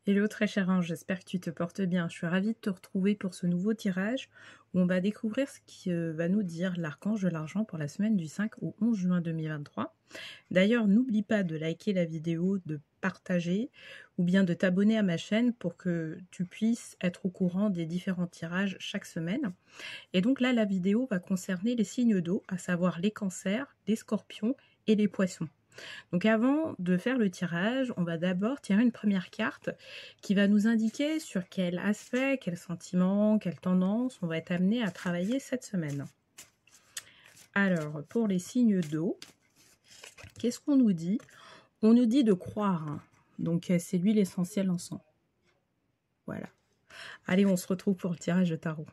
Hello très cher ange, j'espère que tu te portes bien. Je suis ravie de te retrouver pour ce nouveau tirage où on va découvrir ce qui va nous dire l'archange de l'argent pour la semaine du 5 au 11 juin 2023. D'ailleurs, n'oublie pas de liker la vidéo, de partager ou bien de t'abonner à ma chaîne pour que tu puisses être au courant des différents tirages chaque semaine. Et donc là, la vidéo va concerner les signes d'eau, à savoir les cancers, les scorpions et les poissons. Donc avant de faire le tirage, on va d'abord tirer une première carte qui va nous indiquer sur quel aspect, quel sentiment, quelle tendance on va être amené à travailler cette semaine. Alors, pour les signes d'eau, qu'est-ce qu'on nous dit? On nous dit de croire. Donc, c'est l'huile essentielle en sang. Voilà. Allez, on se retrouve pour le tirage de tarot.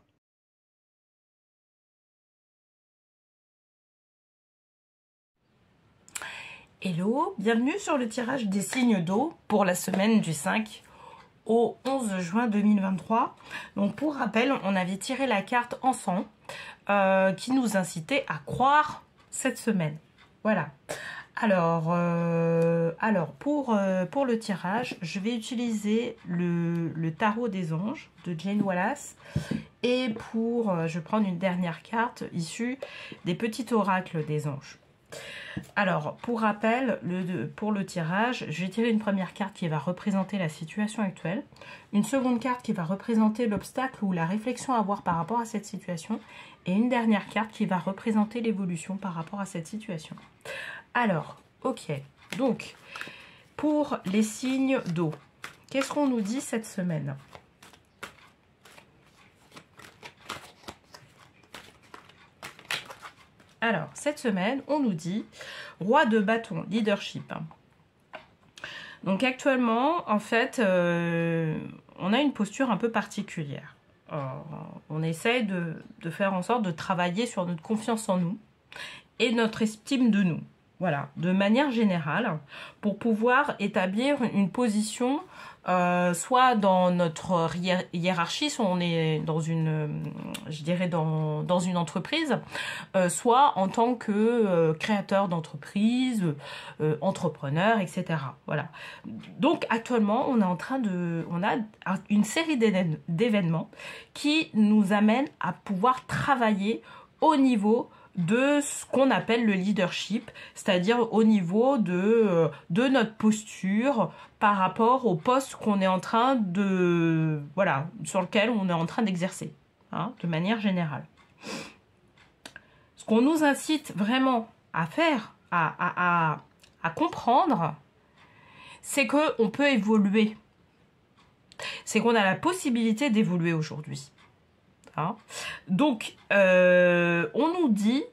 Hello, bienvenue sur le tirage des signes d'eau pour la semaine du 5 au 11 juin 2023. Donc pour rappel, on avait tiré la carte Enfant qui nous incitait à croire cette semaine. Voilà. Alors pour le tirage, je vais utiliser le tarot des anges de Jane Wallace. Et je vais prendre une dernière carte issue des petits oracles des anges. Alors, pour rappel, pour le tirage, je vais tirer une première carte qui va représenter la situation actuelle, une seconde carte qui va représenter l'obstacle ou la réflexion à avoir par rapport à cette situation, et une dernière carte qui va représenter l'évolution par rapport à cette situation. Alors, ok, donc, pour les signes d'eau, qu'est-ce qu'on nous dit cette semaine ? Alors, cette semaine, on nous dit roi de bâton, leadership. Donc actuellement, en fait, on a une posture un peu particulière. On essaie de faire en sorte de travailler sur notre confiance en nous et notre estime de nous. Voilà, de manière générale, pour pouvoir établir une position, soit dans notre hiérarchie, soit on est dans une, je dirais dans une entreprise, soit en tant que créateur d'entreprise, entrepreneur, etc. Voilà. Donc actuellement, on a une série d'événements qui nous amènent à pouvoir travailler au niveau de ce qu'on appelle le leadership, c'est-à-dire au niveau de notre posture par rapport au poste qu'on est en train de, voilà, sur lequel on est en train d'exercer, hein, de manière générale. Ce qu'on nous incite vraiment à faire, à comprendre, c'est qu'on peut évoluer. C'est qu'on a la possibilité d'évoluer aujourd'hui. Hein. Donc, on nous dit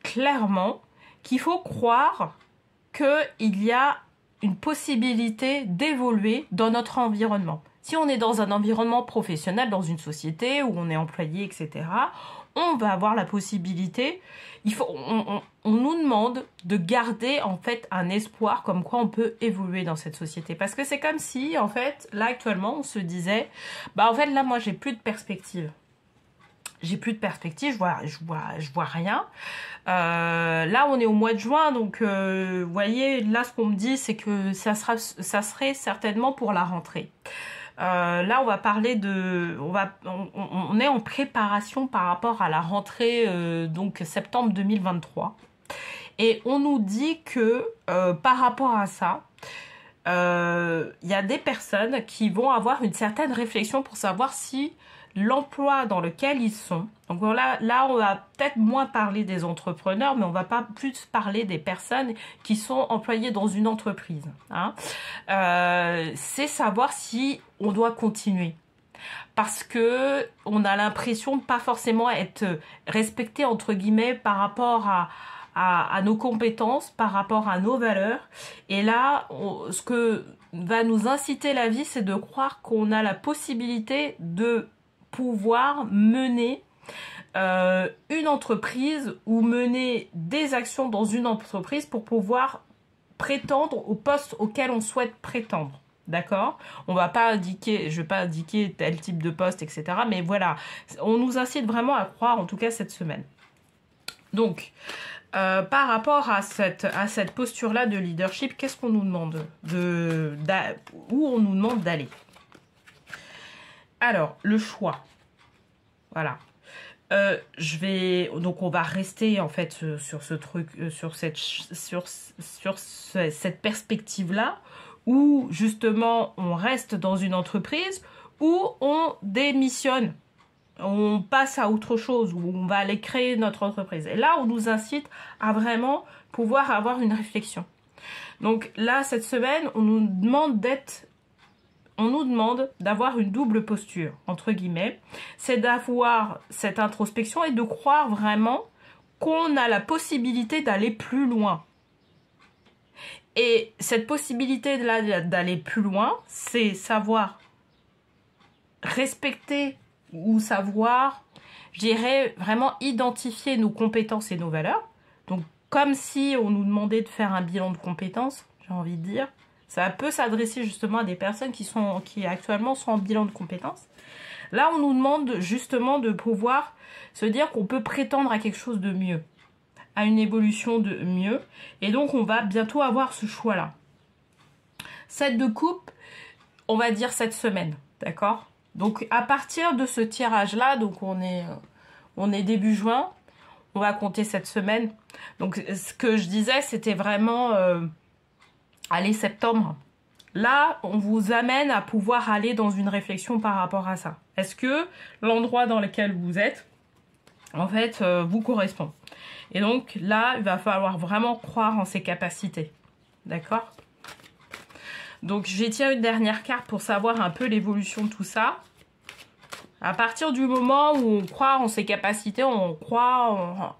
clairement qu'il faut croire qu'il y a une possibilité d'évoluer dans notre environnement. Si on est dans un environnement professionnel, dans une société où on est employé, etc., on va avoir la possibilité, on nous demande de garder en fait un espoir comme quoi on peut évoluer dans cette société. Parce que c'est comme si, en fait, là actuellement, on se disait, bah en fait là moi j'ai plus de perspective. J'ai plus de perspective, je vois rien. Là, on est au mois de juin, donc vous voyez, là, ce qu'on me dit, c'est que ça serait certainement pour la rentrée. Là, on va parler de... On est en préparation par rapport à la rentrée, donc septembre 2023. Et on nous dit que par rapport à ça, il y a des personnes qui vont avoir une certaine réflexion pour savoir si l'emploi dans lequel ils sont. Donc là on va peut-être moins parler des entrepreneurs, mais on va pas plus parler des personnes qui sont employées dans une entreprise. Hein. C'est savoir si on doit continuer. Parce que on a l'impression de pas forcément être respecté entre guillemets par rapport à nos compétences, par rapport à nos valeurs. Et là, ce que va nous inciter la vie, c'est de croire qu'on a la possibilité de pouvoir mener une entreprise ou mener des actions dans une entreprise pour pouvoir prétendre au poste auquel on souhaite prétendre. D'accord ? On va pas indiquer, je vais pas indiquer tel type de poste, etc. Mais voilà, on nous incite vraiment à croire, en tout cas cette semaine. Donc, par rapport à cette posture-là de leadership, qu'est-ce qu'on nous demande où on nous demande d'aller? Alors, le choix. Voilà. Donc on va rester en fait sur ce truc, sur cette perspective-là, où justement on reste dans une entreprise où on démissionne. On passe à autre chose, où on va aller créer notre entreprise. Et là, on nous incite à vraiment pouvoir avoir une réflexion. Donc là, cette semaine, on nous demande d'avoir une double posture, entre guillemets. C'est d'avoir cette introspection et de croire vraiment qu'on a la possibilité d'aller plus loin. Et cette possibilité d'aller plus loin, c'est savoir respecter ou savoir, je dirais, vraiment identifier nos compétences et nos valeurs. Donc, comme si on nous demandait de faire un bilan de compétences, j'ai envie de dire. Ça peut s'adresser justement à des personnes qui actuellement sont en bilan de compétences. Là, on nous demande justement de pouvoir se dire qu'on peut prétendre à quelque chose de mieux, à une évolution de mieux. Et donc, on va bientôt avoir ce choix-là. 7 de coupe, on va dire cette semaine, d'accord? Donc, à partir de ce tirage-là, donc on est début juin, on va compter cette semaine. Donc, ce que je disais, c'était vraiment, allez, septembre. Là, on vous amène à pouvoir aller dans une réflexion par rapport à ça. Est-ce que l'endroit dans lequel vous êtes, en fait, vous correspond? Et donc, là, il va falloir vraiment croire en ses capacités. D'accord? Donc, je vais tirer une dernière carte pour savoir un peu l'évolution de tout ça. À partir du moment où on croit en ses capacités, on croit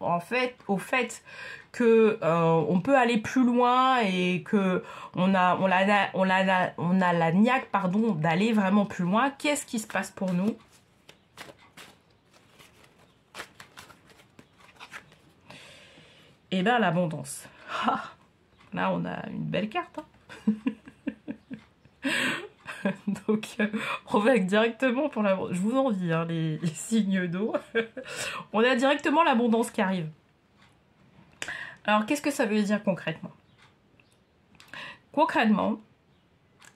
au fait que on peut aller plus loin et que on a la niaque, pardon, d'aller vraiment plus loin. Qu'est-ce qui se passe pour nous? Eh bien, l'abondance. Là, on a une belle carte. Hein. Donc, on va directement pour l'abondance. Je vous envie, hein, les signes d'eau. On a directement l'abondance qui arrive. Alors, qu'est-ce que ça veut dire concrètement? Concrètement,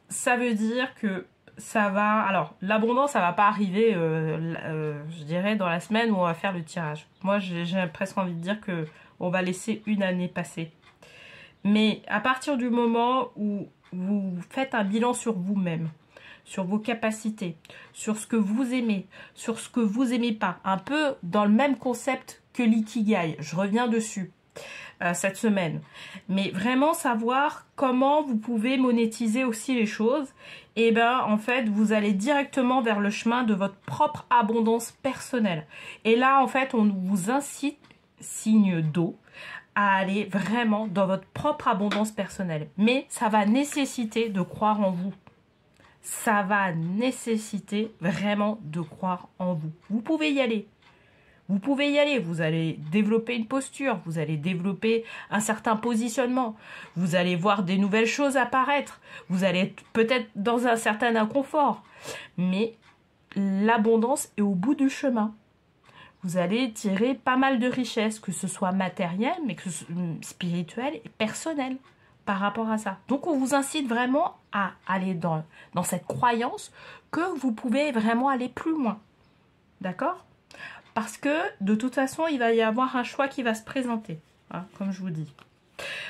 ça veut dire que ça va... Alors, l'abondance, ça va pas arriver, je dirais, dans la semaine où on va faire le tirage. Moi, j'ai presque envie de dire que on va laisser une année passer. Mais à partir du moment où vous faites un bilan sur vous-même, sur vos capacités, sur ce que vous aimez, sur ce que vous aimez pas, un peu dans le même concept que l'ikigai, je reviens dessus cette semaine, mais vraiment savoir comment vous pouvez monétiser aussi les choses, et ben en fait vous allez directement vers le chemin de votre propre abondance personnelle. Et là en fait on vous incite, signe d'eau, à aller vraiment dans votre propre abondance personnelle. Mais ça va nécessiter de croire en vous. Ça va nécessiter vraiment de croire en vous. Vous pouvez y aller. Vous pouvez y aller. Vous allez développer une posture. Vous allez développer un certain positionnement. Vous allez voir des nouvelles choses apparaître. Vous allez être peut-être dans un certain inconfort. Mais l'abondance est au bout du chemin. Vous allez tirer pas mal de richesses, que ce soit matériel, mais que ce soit spirituel et personnel par rapport à ça. Donc, on vous incite vraiment à aller dans cette croyance que vous pouvez vraiment aller plus loin. D'accord? Parce que, de toute façon, il va y avoir un choix qui va se présenter, hein, comme je vous dis.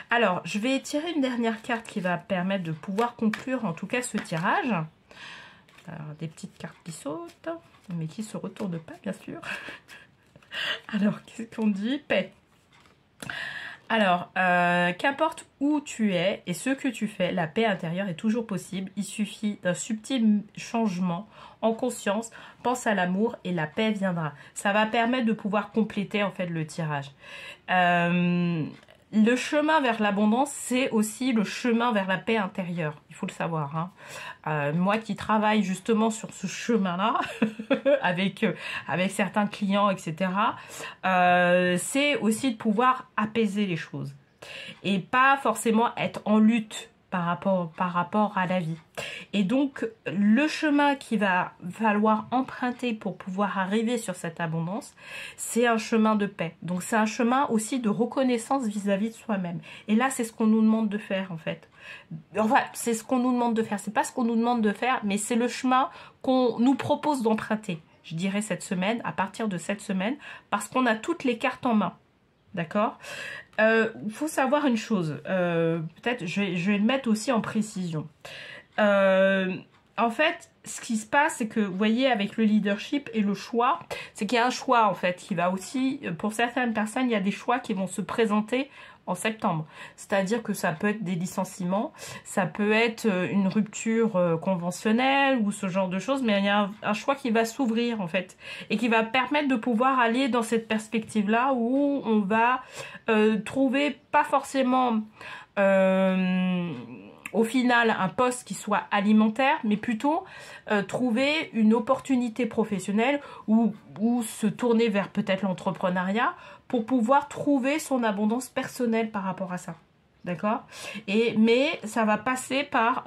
Alors, je vais tirer une dernière carte qui va permettre de pouvoir conclure, en tout cas, ce tirage. Alors, des petites cartes qui sautent, mais qui ne se retournent pas, bien sûr. Alors, qu'est-ce qu'on dit? Paix. Alors, qu'importe où tu es et ce que tu fais, la paix intérieure est toujours possible. Il suffit d'un subtil changement en conscience. Pense à l'amour et la paix viendra. Ça va permettre de pouvoir compléter en fait le tirage. Le chemin vers l'abondance, c'est aussi le chemin vers la paix intérieure. Il faut le savoir. Hein. Moi qui travaille justement sur ce chemin-là, avec certains clients, etc., c'est aussi de pouvoir apaiser les choses. Et pas forcément être en lutte par rapport à la vie. Et donc, le chemin qu'il va falloir emprunter pour pouvoir arriver sur cette abondance, c'est un chemin de paix. Donc, c'est un chemin aussi de reconnaissance vis-à-vis de soi-même. Et là, c'est ce qu'on nous demande de faire, en fait. Enfin, c'est ce qu'on nous demande de faire. C'est pas ce qu'on nous demande de faire, mais c'est le chemin qu'on nous propose d'emprunter, je dirais, cette semaine, à partir de cette semaine, parce qu'on a toutes les cartes en main. D'accord ? Il faut savoir une chose, peut-être je vais le mettre aussi en précision. En fait, ce qui se passe, c'est que, vous voyez, avec le leadership et le choix, c'est qu'il y a un choix, en fait, qui va aussi, pour certaines personnes, il y a des choix qui vont se présenter en septembre. C'est-à-dire que ça peut être des licenciements, ça peut être une rupture conventionnelle ou ce genre de choses, mais il y a un choix qui va s'ouvrir, en fait, et qui va permettre de pouvoir aller dans cette perspective-là où on va trouver pas forcément... au final, un poste qui soit alimentaire, mais plutôt trouver une opportunité professionnelle ou se tourner vers peut-être l'entrepreneuriat pour pouvoir trouver son abondance personnelle par rapport à ça. D'accord ? Mais ça va passer par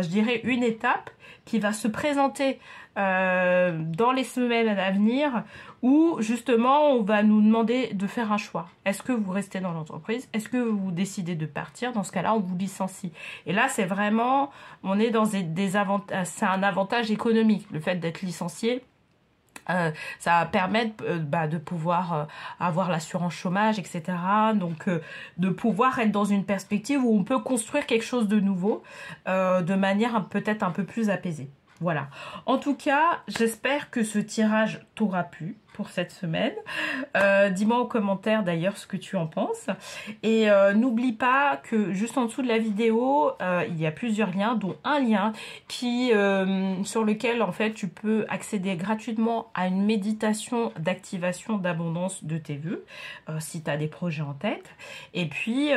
je dirais, une étape qui va se présenter dans les semaines à venir où justement on va nous demander de faire un choix. Est-ce que vous restez dans l'entreprise? Est-ce que vous décidez de partir? Dans ce cas-là, on vous licencie. Et là, c'est vraiment, on est dans des avantages, c'est un avantage économique, le fait d'être licencié. Ça va permettre de pouvoir avoir l'assurance chômage, etc. Donc, de pouvoir être dans une perspective où on peut construire quelque chose de nouveau de manière peut-être un peu plus apaisée. Voilà. En tout cas, j'espère que ce tirage t'aura plu pour cette semaine. Dis-moi en commentaire d'ailleurs ce que tu en penses. Et n'oublie pas que juste en dessous de la vidéo, il y a plusieurs liens, dont un lien sur lequel en fait tu peux accéder gratuitement à une méditation d'activation d'abondance de tes vœux, si tu as des projets en tête. Et puis,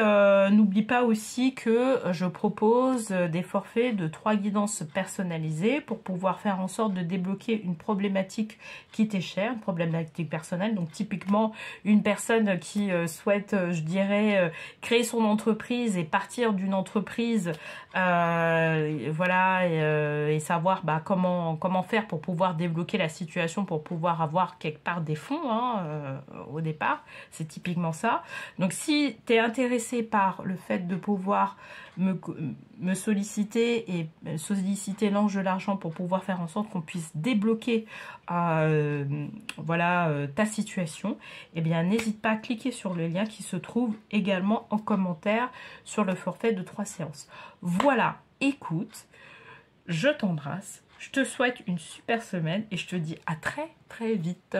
n'oublie pas aussi que je propose des forfaits de 3 guidances personnalisées pour pouvoir faire en sorte de débloquer une problématique qui t'est chère, une problématique personnelle. Donc typiquement une personne qui souhaite, je dirais, créer son entreprise et partir d'une entreprise, voilà, et savoir comment faire pour pouvoir débloquer la situation, pour pouvoir avoir quelque part des fonds au départ. C'est typiquement ça. Donc si tu es intéressé par le fait de pouvoir me solliciter et solliciter l'ange de l'argent pour pouvoir faire en sorte qu'on puisse débloquer ta situation, eh bien n'hésite pas à cliquer sur le lien qui se trouve également en commentaire sur le forfait de 3 séances. Voilà, écoute, je t'embrasse, je te souhaite une super semaine et je te dis à très très vite.